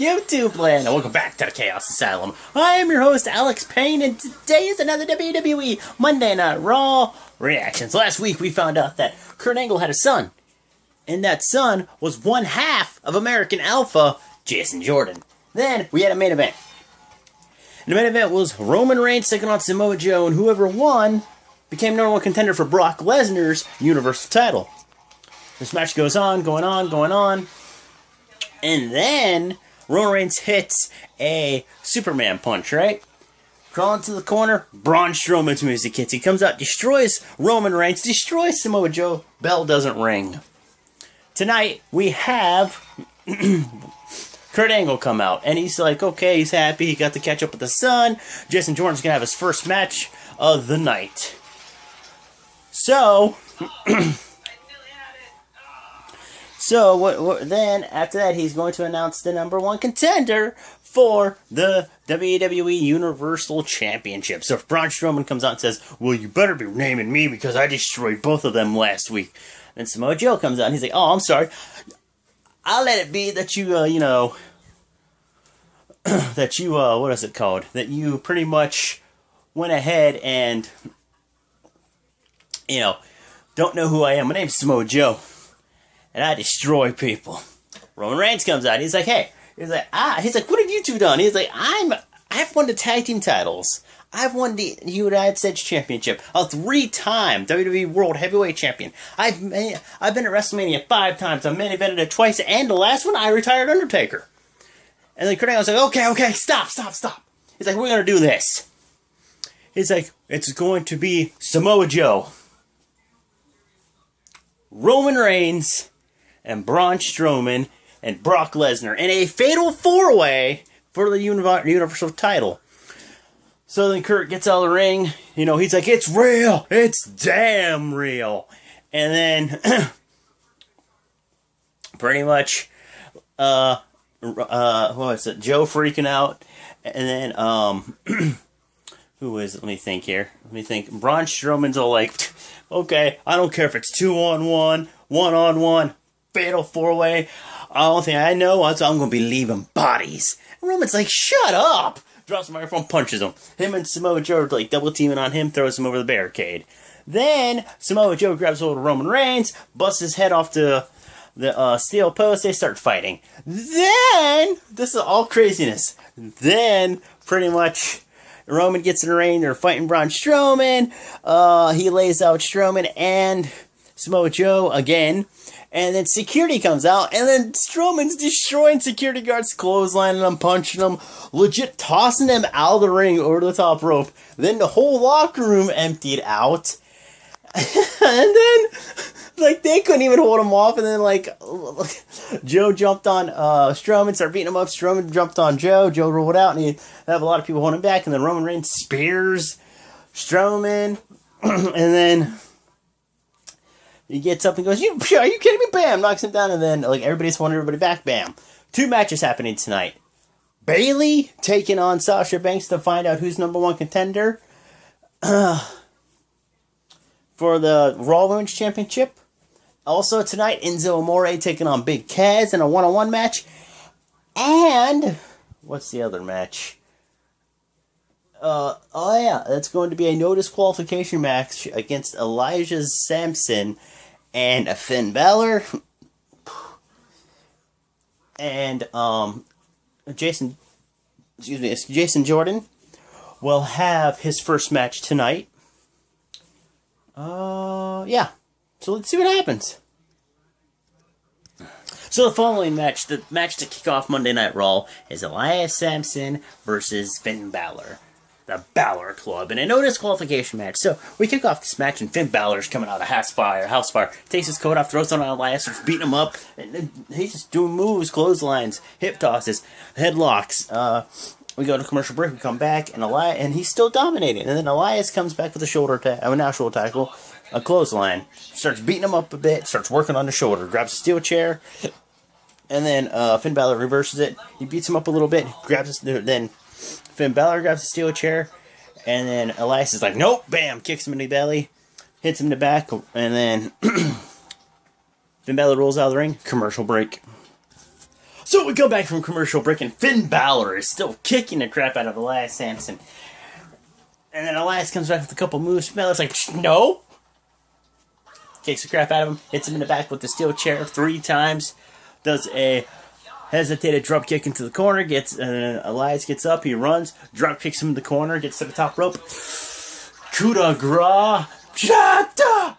YouTube land, and welcome back to the Chaos Asylum. I am your host, Alex Payne, and today is another WWE Monday Night Raw reactions. Last week we found out that Kurt Angle had a son, and that son was one half of American Alpha, Jason Jordan. Then we had a main event. And the main event was Roman Reigns taking on Samoa Joe, and whoever won became number one contender for Brock Lesnar's Universal title. This match goes on, going on. And then Roman Reigns hits a Superman punch, right? Crawling to the corner, Braun Strowman's music hits. He comes out, destroys Roman Reigns, destroys Samoa Joe. Bell doesn't ring. Tonight, we have Kurt Angle come out. And he's like, okay, he's happy. He got to catch up with the son. Jason Jordan's going to have his first match of the night. So... then, after that, he's going to announce the number one contender for the WWE Universal Championship. So if Braun Strowman comes out and says, well, you better be naming me because I destroyed both of them last week. Then Samoa Joe comes out and he's like, oh, I'm sorry. I'll let it be that you, what is it called? That you pretty much went ahead and, don't know who I am. My name's Samoa Joe. And I destroy people. Roman Reigns comes out. He's like, hey. He's like, what have you two done? He's like, I've won the tag team titles. I've won the United States Championship. A 3-time WWE World Heavyweight Champion. I've been at WrestleMania 5 times. I've main evented it twice. And the last one, I retired Undertaker. And then Kurt Angle's like, okay, stop. He's like, we're going to do this. He's like, it's going to be Samoa Joe, Roman Reigns, and Braun Strowman, and Brock Lesnar, in a fatal 4-way for the Universal title. So then Kurt gets out of the ring, he's like, it's real, it's damn real. And then, pretty much, what was it, Joe freaking out, and then, who is it, let me think, Braun Strowman's all like, okay, I don't care if it's 2-on-1, 1-on-1, fatal 4-way. Only thing I know is I'm going to be leaving bodies. And Roman's like, shut up! Drops the microphone, punches him. Him and Samoa Joe are like double teaming on him, throws him over the barricade. Then Samoa Joe grabs hold of Roman Reigns, busts his head off the steel post. They start fighting. Then, this is all craziness. Then, pretty much, Roman gets in the ring. They're fighting Braun Strowman. He lays out Strowman and Samoa Joe again. And then security comes out, and then Strowman's destroying security guards, clotheslining them, punching them, legit tossing them out of the ring over the top rope. Then the whole locker room emptied out. And then, they couldn't even hold him off. And then, Joe jumped on Strowman, started beating him up. Strowman jumped on Joe. Joe rolled out, and he have a lot of people holding him back. And then Roman Reigns spears Strowman. And then he gets up and goes, are you kidding me? Bam! Knocks him down, and then, everybody's holding everybody back. Bam! 2 matches happening tonight. Bayley taking on Sasha Banks to find out who's number one contender for the Raw Women's Championship. Also tonight, Enzo Amore taking on Big Kaz in a 1-on-1 match. And, what's the other match? That's going to be a no disqualification match against Elijah Sampson and Finn Balor. And, Jason Jordan will have his first match tonight. Yeah. So let's see what happens. So the following match, the match to kick off Monday Night Raw, is Elias Sampson versus Finn Balor. The Balor Club in a no disqualification match. So we kick off this match, and Finn Balor's coming out of house fire, takes his coat off, throws it on Elias, starts beating him up, and he's just doing moves, clotheslines, hip tosses, headlocks. We go to commercial break, we come back, and he's still dominating. And then Elias comes back with a shoulder tackle, a clothesline, starts beating him up a bit, starts working on the shoulder, grabs a steel chair, and then Finn Balor reverses it. He beats him up a little bit, then Finn Balor grabs a steel chair, and then Elias is like, nope, bam, kicks him in the belly, hits him in the back, and then Finn Balor rolls out of the ring, commercial break. So we go back from commercial break, and Finn Balor is still kicking the crap out of Elias Sampson. And then Elias comes back with a couple moves. Balor's like, no! Kicks the crap out of him, hits him in the back with the steel chair 3 times, does a hesitated drop kick into the corner, Elias gets up, he runs, drop kicks him in the corner, gets to the top rope. Coup de grace. Chata!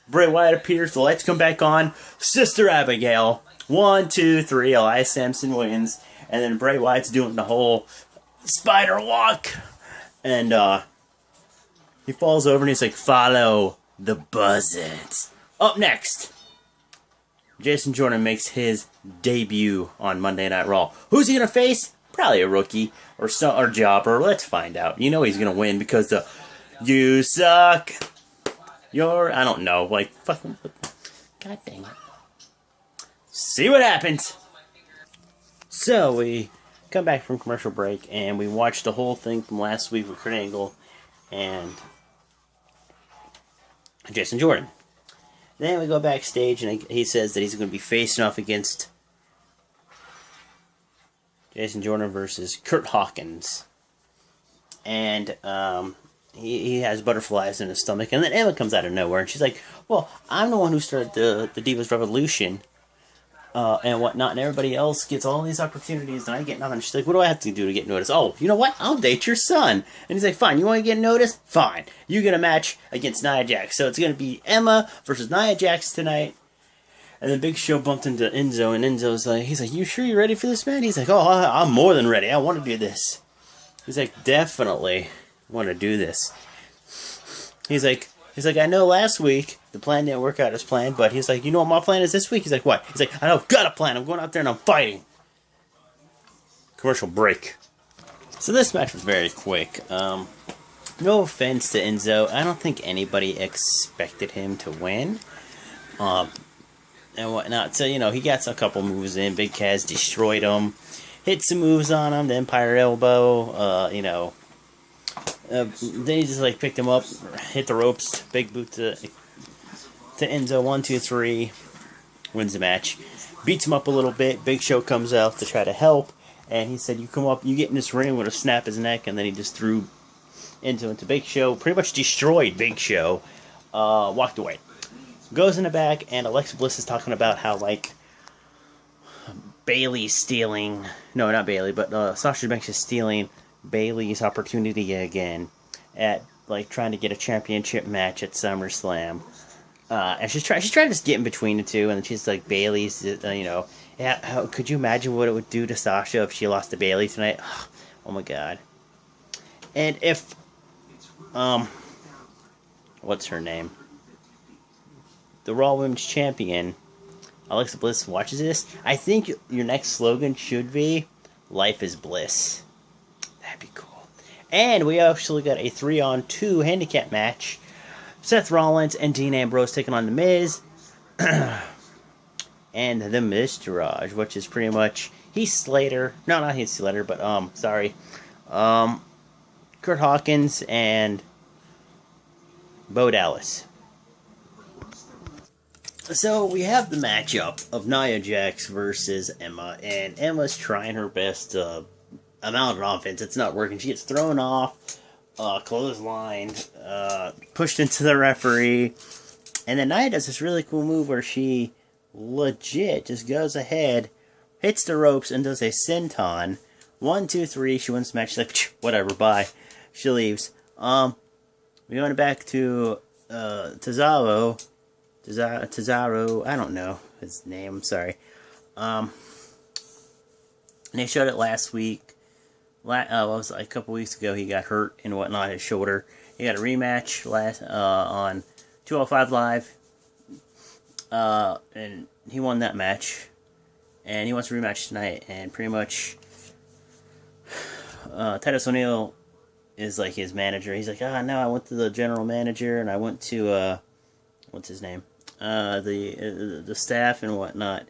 Bray Wyatt appears, the lights come back on. Sister Abigail. 1, 2, 3. Elias Sampson wins. And then Bray Wyatt's doing the whole spider walk. And he falls over and he's like, follow the buzzards. Up next, Jason Jordan makes his debut on Monday Night Raw. Who's he gonna face? Probably a rookie or jobber. Let's find out. You know he's gonna win because the you suck. I don't know. Like fucking. God dang it. See what happens. So we come back from commercial break and we watch the whole thing from last week with Kurt Angle and Jason Jordan. Then we go backstage and he says that he's going to be facing off against Jason Jordan versus Kurt Hawkins. And he has butterflies in his stomach. And then Emma comes out of nowhere and she's like, well, I'm the one who started the Divas Revolution and whatnot. And everybody else gets all these opportunities and I get nothing. She's like, what do I have to do to get noticed? Oh, you know what? I'll date your son. And he's like, fine, you want to get noticed? Fine. You get a match against Nia Jax. So it's going to be Emma versus Nia Jax tonight. And then Big Show bumped into Enzo, and Enzo's like, he's like, you sure you're ready for this, man? He's like, oh, I'm more than ready. I want to do this. He's like, definitely want to do this. He's like, I know last week the plan didn't work out as planned, but he's like, you know what my plan is this week? He's like, what? He's like, I don't got a plan. I'm going out there and I'm fighting. Commercial break. So this match was very quick. No offense to Enzo. I don't think anybody expected him to win. And whatnot. So, you know, he got a couple moves in. Big Cass destroyed him. Hit some moves on him. The Empire Elbow. Then he just, like, picked him up. Hit the ropes. Big boot to Enzo. 1, 2, 3. Wins the match. Beats him up a little bit. Big Show comes out to try to help. And he said, you come up, you get in this ring, I'm going to snap his neck. And then he just threw Enzo into Big Show. Pretty much destroyed Big Show. Walked away. Goes in the back, and Alexa Bliss is talking about how, like, Bayley's stealing... No, not Bayley, but Sasha Banks is stealing Bayley's opportunity again at, like, trying to get a championship match at SummerSlam. And she's trying to just get in between the two, and she's like, Bayley's, how could you imagine what it would do to Sasha if she lost to Bayley tonight? Oh my god. And if, what's her name? The Raw Women's Champion, Alexa Bliss, watches this, I think your next slogan should be, Life is Bliss. That'd be cool. And we actually got a 3-on-2 handicap match. Seth Rollins and Dean Ambrose taking on The Miz. And The Miztourage, which is pretty much Heath Slater. No, not Heath Slater, but, sorry. Kurt Hawkins and Bo Dallas. So, we have the matchup of Nia Jax versus Emma, and Emma's trying her best to amount of offense. It's not working. She gets thrown off, clotheslined, pushed into the referee, and then Nia does this really cool move where she legit just goes ahead, hits the ropes, and does a senton. 1, 2, 3, she wins the match. She's like, whatever, bye. She leaves. We went back to Cesaro, I don't know his name, I'm sorry. And they showed it last week. Was like a couple weeks ago, he got hurt and whatnot, his shoulder. He got a rematch on 205 Live. And he won that match. And he wants a rematch tonight. And pretty much, Titus O'Neil is like his manager. He's like, no, I went to the general manager and I went to, what's his name? The staff and whatnot,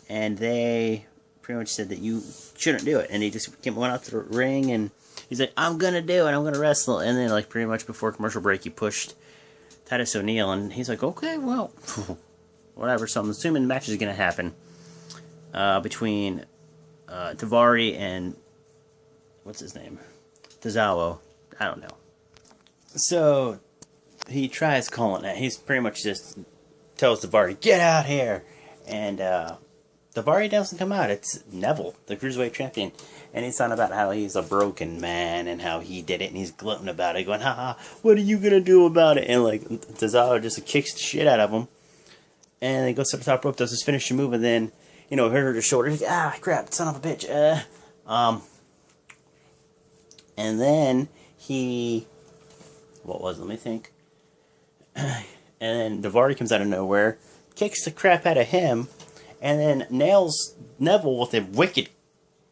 and they pretty much said that you shouldn't do it, and he just went out to the ring, and he's like, I'm gonna do it, I'm gonna wrestle, and then, like, pretty much before commercial break, he pushed Titus O'Neil, and he's like, okay, well, whatever, so I'm assuming the match is gonna happen, between Davari and what's his name? Tozawa. I don't know. So he tries calling it. He's pretty much just tells Davari, "Get out here!" And Davari doesn't come out. It's Neville, the Cruiserweight Champion. And he's talking about how he's a broken man and how he did it. And he's gloating about it, going, "Ha, what are you going to do about it?" And like Tozawa just kicks the shit out of him. And he goes to the top rope, does his finishing move, and then, hurt his shoulder. He's like, "Ah, crap, son of a bitch." And then what was it? Let me think. And then Davari comes out of nowhere, kicks the crap out of him, and then nails Neville with a wicked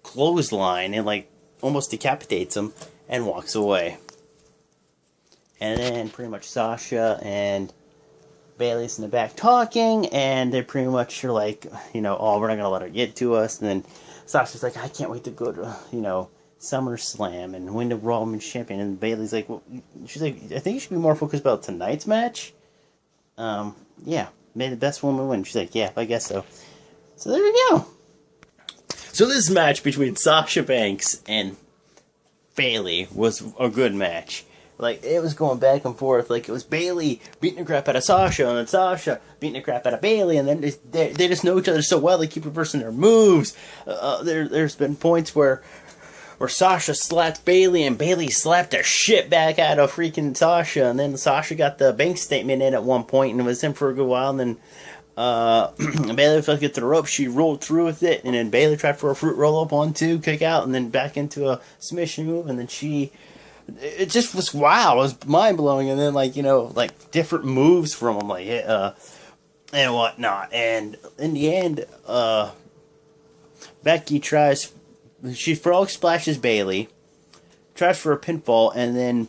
clothesline and like almost decapitates him and walks away. And then pretty much Sasha and Bayley's in the back talking, and they pretty much are like, "Oh, we're not gonna let her get to us." And then Sasha's like, "I can't wait to go to, SummerSlam and win the Raw Women's Champion." And Bayley's like, "Well," she's like, "I think you should be more focused about tonight's match." Yeah, may the best woman win. She's like, "Yeah, I guess so." So there we go. So this match between Sasha Banks and Bayley was a good match. Like, it was going back and forth. Like, it was Bayley beating the crap out of Sasha, and then Sasha beating the crap out of Bayley, and then they just know each other so well, they keep reversing their moves. There's been points where Sasha slapped Bayley, and Bayley slapped the shit back out of freaking Sasha, and then Sasha got the bank statement in at one point, and it was in for a good while, and then Bayley tried to get to the rope, she rolled through with it, and then Bayley tried for a fruit roll-up, 1-2, kick out, and then back into a submission move, and then it just was wow, it was mind-blowing, and then like different moves from them, and whatnot, and in the end, Becky she frog splashes Bayley, tries for a pinfall, and then,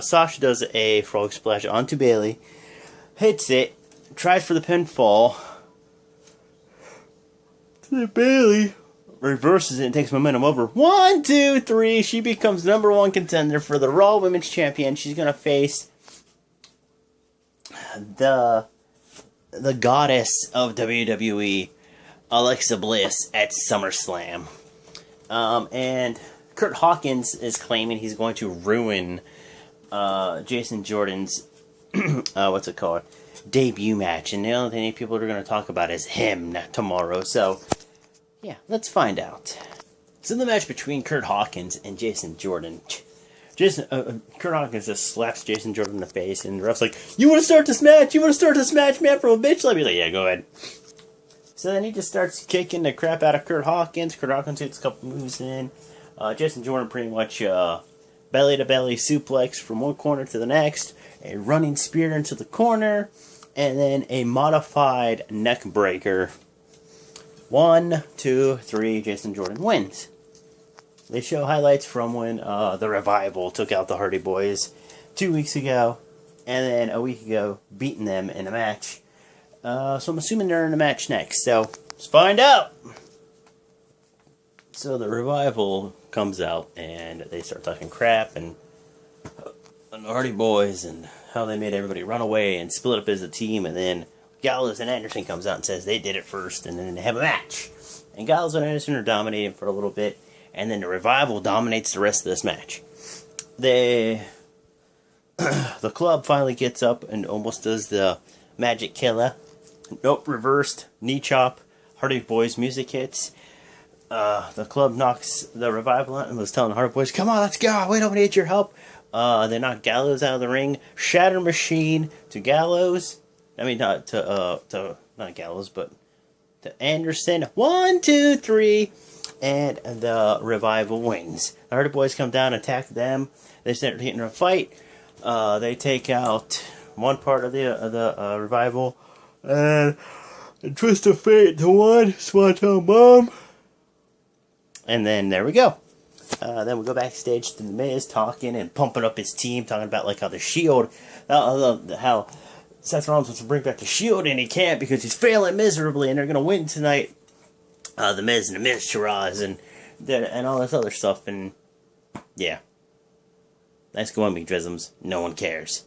Sasha does a frog splash onto Bayley, hits it, tries for the pinfall, then Bayley reverses it and takes momentum over. 1, 2, 3. She becomes #1 contender for the Raw Women's Champion. She's gonna face the goddess of WWE, Alexa Bliss, at SummerSlam. And Kurt Hawkins is claiming he's going to ruin Jason Jordan's debut match, and the only thing people are going to talk about is him tomorrow. So yeah, let's find out. So the match between Kurt Hawkins and Jason Jordan. Kurt Hawkins just slaps Jason Jordan in the face, and the ref's like, "You want to start this match? You want to start this match, man, from a bitch?" Let me like, "Yeah, go ahead." So then he just starts kicking the crap out of Kurt Hawkins. Kurt Hawkins hits a couple moves in. Jason Jordan pretty much belly-to-belly suplex from one corner to the next. A running spear into the corner. And then a modified neck breaker. 1, 2, 3, Jason Jordan wins. They show highlights from when the Revival took out the Hardy Boys 2 weeks ago. And then a week ago, beating them in a match. So I'm assuming they're in a match next. So let's find out. So the Revival comes out and they start talking crap and the Hardy Boys and how they made everybody run away and split up as a team, and then Gallows and Anderson comes out and says they did it first, and then they have a match. And Gallows and Anderson are dominating for a little bit, and then the Revival dominates the rest of this match. The Club finally gets up and almost does the Magic Killer. Nope, reversed, knee chop, Hardy Boys music hits. The Club knocks the Revival out and was telling the Hardy Boys, "Come on, let's go, we don't need your help." They knock Gallows out of the ring, Shatter Machine to Gallows. I mean, not Gallows, but to Anderson. 1, 2, 3, and the Revival wins. The Hardy Boys come down, attack them. They start getting a fight. They take out one part of the Revival, and twist of fate to one, Swanton Bomb. And then there we go. Then we go backstage to The Miz talking and pumping up his team, talking about like how the Shield, how Seth Rollins wants to bring back the Shield and he can't because he's failing miserably, and they're gonna win tonight. The Miz and the Miz Shiraz and all this other stuff, and yeah, nice going, me Drisms. No one cares.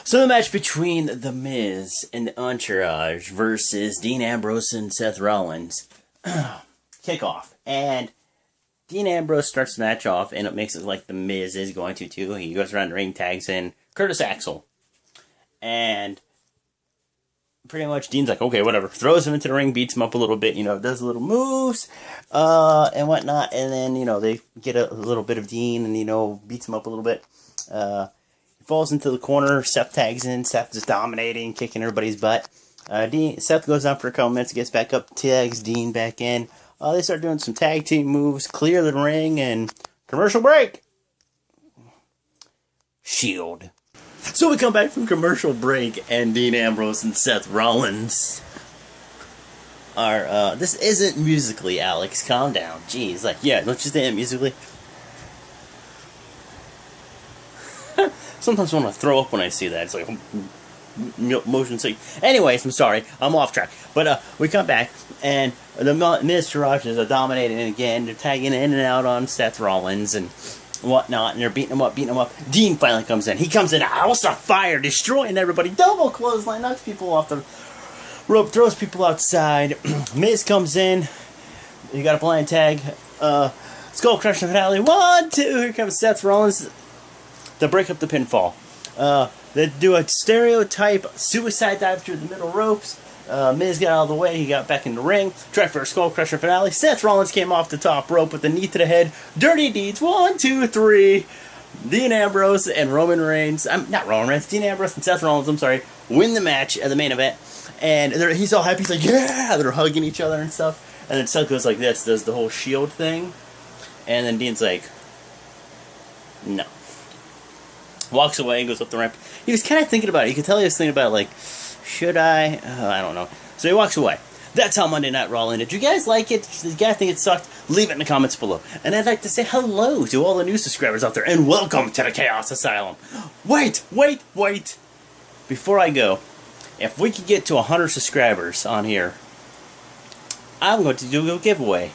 So the match between The Miz and the Entourage versus Dean Ambrose and Seth Rollins. kickoff. And Dean Ambrose starts the match off, and it makes it like The Miz is going to, too. He goes around the ring, tags in Curtis Axel. And pretty much Dean's like, okay, whatever. Throws him into the ring, beats him up a little bit, does little moves, and whatnot. And then, they get a little bit of Dean and, beats him up a little bit. He falls into the corner. Seth tags in. Seth is dominating, kicking everybody's butt. Seth goes down for a couple minutes, gets back up, tags Dean back in. They start doing some tag team moves, clear the ring, and commercial break. Shield. So we come back from commercial break, and Dean Ambrose and Seth Rollins are, this isn't musically, Alex, calm down. Jeez, yeah, don't you stand musically? Sometimes I want to throw up when I see that. It's like, motion sick. Anyways, I'm sorry, I'm off track. But, we come back, and the Miz Taraj is dominating again. They're tagging in and out on Seth Rollins, and whatnot, and they're beating him up. Dean finally comes in. He comes in, house of fire, destroying everybody. Double clothesline, knocks people off the rope, throws people outside. Miz comes in. You got a blind tag. Skull Crusher finale. 1, 2. Here comes Seth Rollins to break up the pinfall. They do a stereotype suicide dive through the middle ropes. Miz got out of the way. He got back in the ring. Tried for a Skull Crusher finale. Seth Rollins came off the top rope with a knee to the head. Dirty deeds. 1, 2, 3. Dean Ambrose and Roman Reigns. Not Roman Reigns. Dean Ambrose and Seth Rollins. I'm sorry. Win the match at the main event. And he's all happy. He's like, yeah. They're hugging each other and stuff. And then Seth goes like this. Does the whole shield thing. And then Dean's like, no. Walks away and goes up the ramp. He was kind of thinking about it. You could tell he was thinking about it, like, should I? I don't know. So he walks away. That's how Monday Night Raw ended. Did you guys like it? Did you guys think it sucked? Leave it in the comments below. And I'd like to say hello to all the new subscribers out there, and welcome to the Chaos Asylum. Wait. Before I go, if we could get to 100 subscribers on here, I'm going to do a giveaway.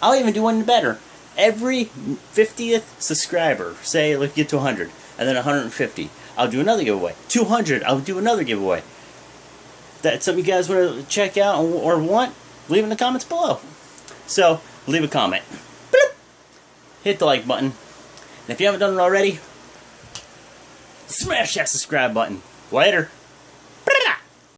I'll even do one better. Every 50th subscriber, say, let's get to 100, and then 150. I'll do another giveaway. 200, I'll do another giveaway. That's something you guys want to check out or want? Leave in the comments below. So, leave a comment. Bloop. Hit the like button. And if you haven't done it already, smash that subscribe button. Later.